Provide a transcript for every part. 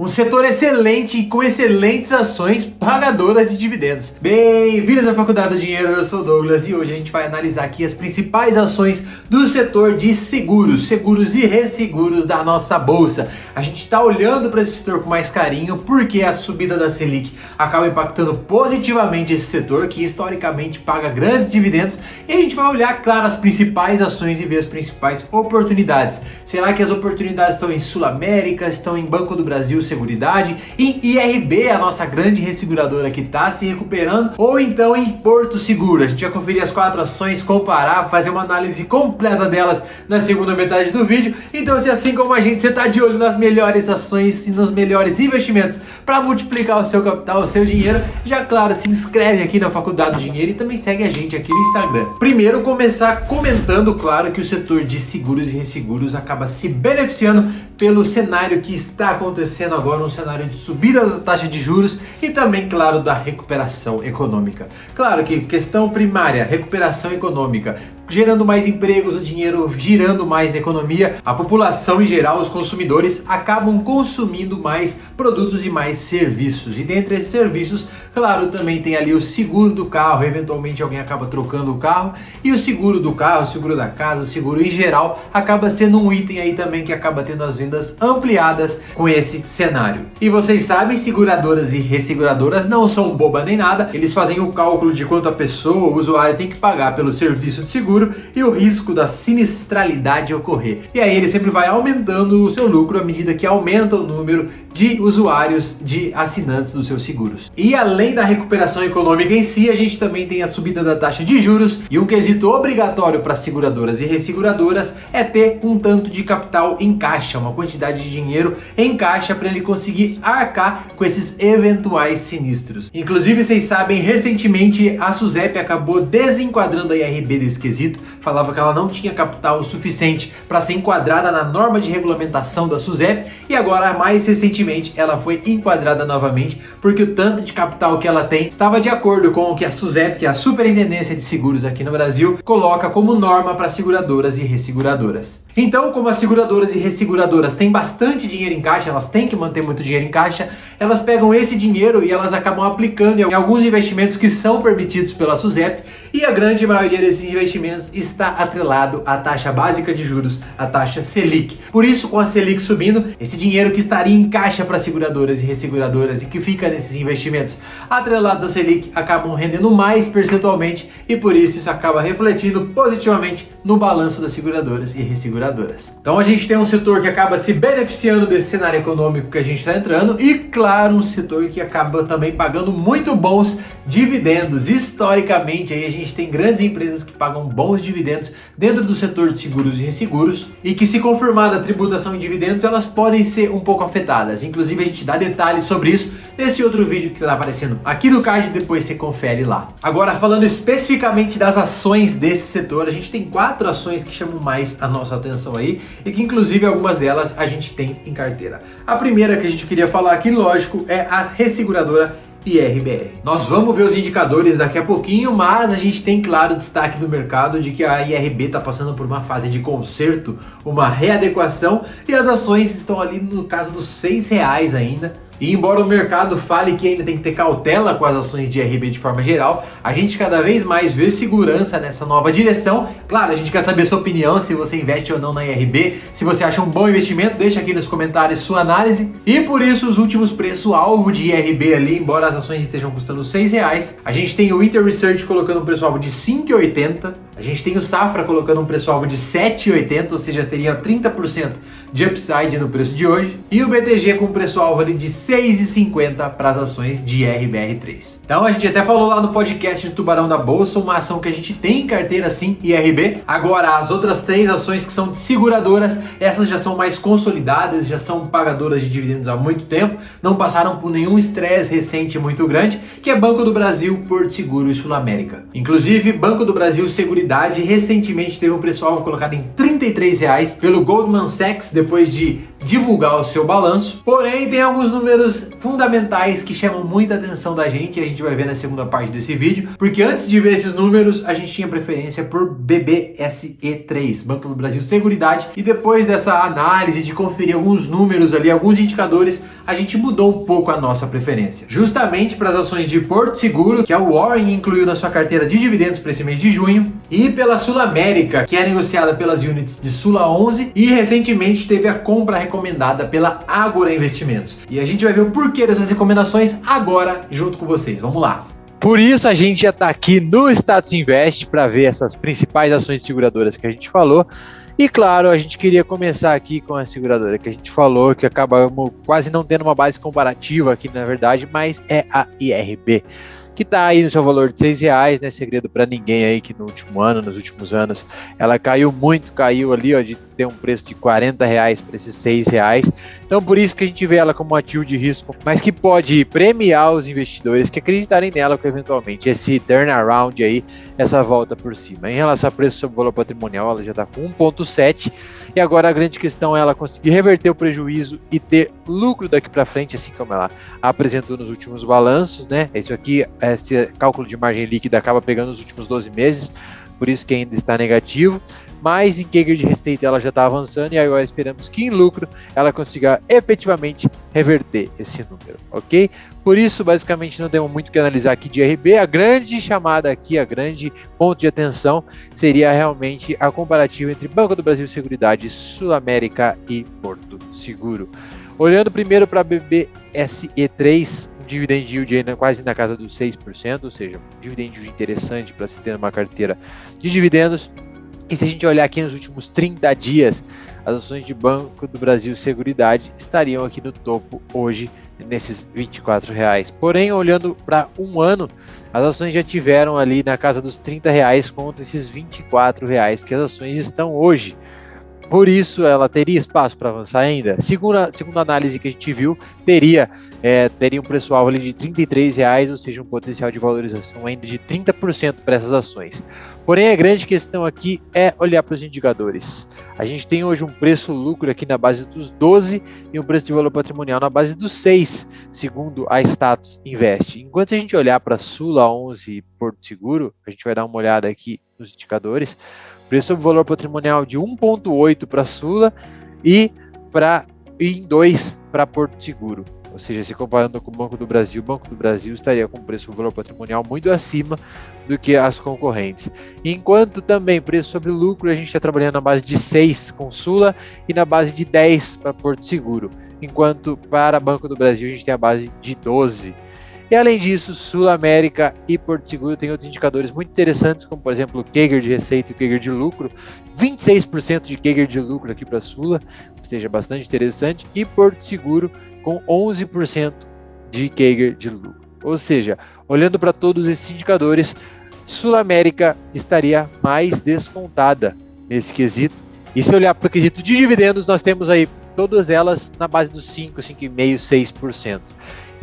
Um setor excelente e com excelentes ações pagadoras de dividendos. Bem-vindos à Faculdade do Dinheiro, eu sou o Douglas e hoje a gente vai analisar aqui as principais ações do setor de seguros e resseguros da nossa bolsa. A gente está olhando para esse setor com mais carinho porque a subida da Selic acaba impactando positivamente esse setor que historicamente paga grandes dividendos e a gente vai olhar, claro, as principais ações e ver as principais oportunidades. Será que as oportunidades estão em Sul América, estão em Banco do Brasil, Seguridade, em IRB, a nossa grande resseguradora que está se recuperando, ou então em Porto Seguro? A gente vai conferir as 4 ações, comparar, fazer uma análise completa delas na segunda metade do vídeo. Então, se assim como a gente, você está de olho nas melhores ações e nos melhores investimentos para multiplicar o seu capital, o seu dinheiro, já claro, se inscreve aqui na Faculdade do Dinheiro e também segue a gente aqui no Instagram. Primeiro, começar comentando, claro, que o setor de seguros e resseguros acaba se beneficiando pelo cenário que está acontecendo agora, um cenário de subida da taxa de juros e também, claro, da recuperação econômica. Claro que questão primária, recuperação econômica, gerando mais empregos, o dinheiro girando mais na economia, a população em geral, os consumidores acabam consumindo mais produtos e mais serviços. E dentre esses serviços, claro, também tem ali o seguro do carro, eventualmente alguém acaba trocando o carro, e o seguro do carro, o seguro da casa, o seguro em geral, acaba sendo um item aí também que acaba tendo as vendas ampliadas com esse cenário. E vocês sabem, seguradoras e resseguradoras não são boba nem nada, eles fazem o cálculo de quanto a pessoa, o usuário, tem que pagar pelo serviço de seguro e o risco da sinistralidade ocorrer. E aí ele sempre vai aumentando o seu lucro à medida que aumenta o número de usuários, de assinantes dos seus seguros. E além da recuperação econômica em si, a gente também tem a subida da taxa de juros e um quesito obrigatório para seguradoras e resseguradoras é ter um tanto de capital em caixa, uma quantidade de dinheiro em caixa para ele conseguir arcar com esses eventuais sinistros. Inclusive, vocês sabem, recentemente a SUSEP acabou desenquadrando a IRB desse quesito, falava que ela não tinha capital suficiente para ser enquadrada na norma de regulamentação da SUSEP e agora, mais recentemente, ela foi enquadrada novamente porque o tanto de capital que ela tem estava de acordo com o que a SUSEP, que é a Superintendência de Seguros aqui no Brasil, coloca como norma para seguradoras e resseguradoras. Então, como as seguradoras e resseguradoras têm bastante dinheiro em caixa, elas têm que manter muito dinheiro em caixa, elas pegam esse dinheiro e elas acabam aplicando em alguns investimentos que são permitidos pela SUSEP e a grande maioria desses investimentos está atrelado à taxa básica de juros, a taxa Selic. Por isso, com a Selic subindo, esse dinheiro que estaria em caixa para seguradoras e resseguradoras e que fica nesses investimentos atrelados à Selic acabam rendendo mais percentualmente e por isso acaba refletindo positivamente no balanço das seguradoras e resseguradoras. Então a gente tem um setor que acaba se beneficiando desse cenário econômico que a gente está entrando e, claro, um setor que acaba também pagando muito bons dividendos. Historicamente, aí a gente tem grandes empresas que pagam bons dividendos dentro do setor de seguros e resseguros e que, se confirmada a tributação em dividendos, elas podem ser um pouco afetadas. Inclusive, a gente dá detalhes sobre isso nesse outro vídeo que está aparecendo aqui no card, depois você confere lá. Agora, falando especificamente das ações desse setor, a gente tem 4 ações que chamam mais a nossa atenção aí e que, inclusive, algumas delas a gente tem em carteira. A primeira que a gente queria falar aqui, lógico, é a resseguradora IRBR. Nós vamos ver os indicadores daqui a pouquinho, mas a gente tem claro destaque do mercado de que a IRB está passando por uma fase de conserto, uma readequação e as ações estão ali no caso dos R$6 ainda. E embora o mercado fale que ainda tem que ter cautela com as ações de IRB de forma geral, a gente cada vez mais vê segurança nessa nova direção. Claro, a gente quer saber sua opinião, se você investe ou não na IRB, se você acha um bom investimento, deixa aqui nos comentários sua análise. E por isso os últimos preço-alvo de IRB ali, embora as ações estejam custando R$6, a gente tem o Inter Research colocando um preço-alvo de R$5,80, a gente tem o Safra colocando um preço-alvo de R$7,80, ou seja, teria 30% de upside no preço de hoje, e o BTG com um preço-alvo ali de R$6,50 para as ações de IRBR3. Então a gente até falou lá no podcast de Tubarão da Bolsa, uma ação que a gente tem em carteira sim, IRB. Agora as outras 3 ações que são de seguradoras, essas já são mais consolidadas, já são pagadoras de dividendos há muito tempo, não passaram por nenhum estresse recente muito grande, que é Banco do Brasil, Porto Seguro e Sul América. Inclusive, Banco do Brasil Seguridade recentemente teve um preço-alvo colocado em R$ 33 pelo Goldman Sachs depois de divulgar o seu balanço. Porém, tem alguns números fundamentais que chamam muita atenção da gente e a gente vai ver na segunda parte desse vídeo, porque antes de ver esses números, a gente tinha preferência por BBSE3, Banco do Brasil Seguridade, e depois dessa análise de conferir alguns números ali, alguns indicadores, a gente mudou um pouco a nossa preferência. Justamente para as ações de Porto Seguro, que a Warren incluiu na sua carteira de dividendos para esse mês de junho, e pela Sulamérica, que é negociada pelas units de Sula 11 e recentemente teve a compra recomendada pela Ágora Investimentos. E a gente vai ver o porquê dessas recomendações agora junto com vocês. Vamos lá! Por isso a gente já está aqui no Status Invest para ver essas principais ações de seguradoras que a gente falou. E claro, a gente queria começar aqui com a seguradora que a gente falou, que acabamos quase não tendo uma base comparativa aqui na verdade, mas é a IRB, que está aí no seu valor de R$6, não é segredo para ninguém aí que no último ano, nos últimos anos, ela caiu muito, caiu ali ó, de ter um preço de R$40 para esses R$6. Então por isso que a gente vê ela como um ativo de risco, mas que pode premiar os investidores que acreditarem nela com eventualmente esse turnaround aí, essa volta por cima. Em relação a preço sobre valor patrimonial, ela já está com 1,7 e agora a grande questão é ela conseguir reverter o prejuízo e ter lucro daqui para frente, assim como ela apresentou nos últimos balanços, né? Isso aqui, esse cálculo de margem líquida acaba pegando os últimos 12 meses, por isso que ainda está negativo, mas em CAGR de receita ela já está avançando e agora esperamos que em lucro ela consiga efetivamente reverter esse número, ok? Por isso, basicamente, não temos muito o que analisar aqui de IRB. A grande chamada aqui, a grande ponto de atenção seria realmente a comparativa entre Banco do Brasil Seguridade, Sulamérica e Porto Seguro. Olhando primeiro para a BBSE3, um dividend yield ainda quase na casa dos 6%, ou seja, um dividend yield interessante para se ter uma carteira de dividendos. E se a gente olhar aqui nos últimos 30 dias, as ações de Banco do Brasil Seguridade estariam aqui no topo hoje, nesses R$24. Porém, olhando para um ano, as ações já tiveram ali na casa dos R$30 contra esses R$24 que as ações estão hoje. Por isso, ela teria espaço para avançar ainda? Segundo a análise que a gente viu, teria um preço-alvo ali de R$33, ou seja, um potencial de valorização ainda de 30% para essas ações. Porém, a grande questão aqui é olhar para os indicadores. A gente tem hoje um preço-lucro aqui na base dos 12 e um preço de valor patrimonial na base dos 6, segundo a Status Invest. Enquanto a gente olhar para Sula 11 e Porto Seguro, a gente vai dar uma olhada aqui nos indicadores, preço sobre valor patrimonial de 1,8 para Sula e em 2 para Porto Seguro. Ou seja, se comparando com o Banco do Brasil estaria com preço sobre valor patrimonial muito acima do que as concorrentes. Enquanto também preço sobre lucro, a gente está trabalhando na base de 6 com Sula e na base de 10 para Porto Seguro. Enquanto para Banco do Brasil a gente tem a base de 12. E além disso, Sulamérica e Porto Seguro têm outros indicadores muito interessantes, como por exemplo o CAGR de receita e o CAGR de lucro, 26% de CAGR de lucro aqui para Sula, ou seja, bastante interessante, e Porto Seguro com 11% de CAGR de lucro. Ou seja, olhando para todos esses indicadores, Sulamérica estaria mais descontada nesse quesito. E se olhar para o quesito de dividendos, nós temos aí todas elas na base dos 5, 5,5%, 6%.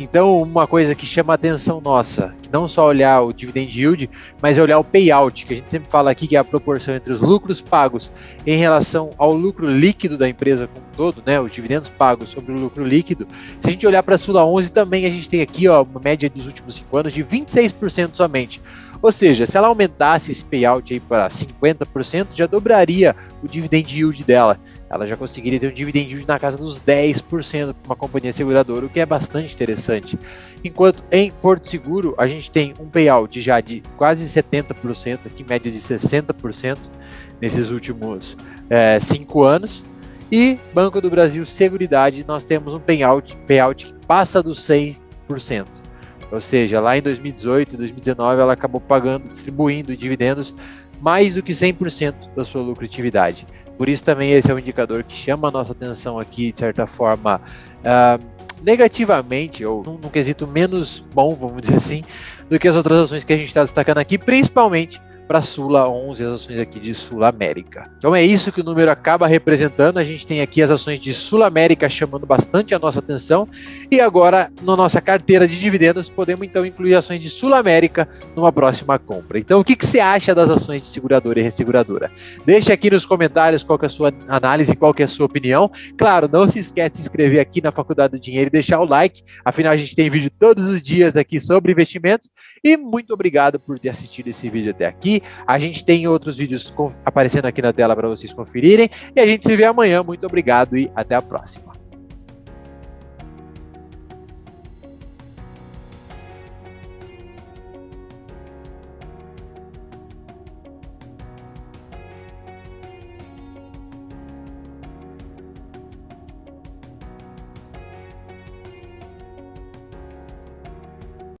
Então, uma coisa que chama a atenção nossa, que não só olhar o dividend yield, mas é olhar o payout, que a gente sempre fala aqui, que é a proporção entre os lucros pagos em relação ao lucro líquido da empresa como um todo, né, os dividendos pagos sobre o lucro líquido. Se a gente olhar para a Sula 11 também, a gente tem aqui ó, uma média dos últimos 5 anos de 26% somente. Ou seja, se ela aumentasse esse payout aí para 50%, já dobraria o dividend yield dela. Ela já conseguiria ter um dividend yield na casa dos 10% para uma companhia seguradora, o que é bastante interessante. Enquanto em Porto Seguro, a gente tem um payout já de quase 70%, aqui média de 60% nesses últimos 5 anos. E Banco do Brasil Seguridade, nós temos um payout que passa dos 100%. Ou seja, lá em 2018 e 2019 ela acabou distribuindo dividendos mais do que 100% da sua lucratividade. Por isso também esse é um indicador que chama a nossa atenção aqui, de certa forma, negativamente, ou num quesito menos bom, vamos dizer assim, do que as outras ações que a gente está destacando aqui, principalmente para Sula 11, as ações aqui de Sul América. Então é isso que o número acaba representando. A gente tem aqui as ações de Sul América chamando bastante a nossa atenção, e agora na nossa carteira de dividendos podemos então incluir ações de Sul América numa próxima compra. Então o que você acha das ações de seguradora e resseguradora? Deixa aqui nos comentários qual que é a sua análise, qual que é a sua opinião. Claro, não se esquece de se inscrever aqui na Faculdade do Dinheiro e deixar o like, afinal a gente tem vídeo todos os dias aqui sobre investimentos. E muito obrigado por ter assistido esse vídeo até aqui. A gente tem outros vídeos aparecendo aqui na tela para vocês conferirem, e a gente se vê amanhã. Muito obrigado e até a próxima.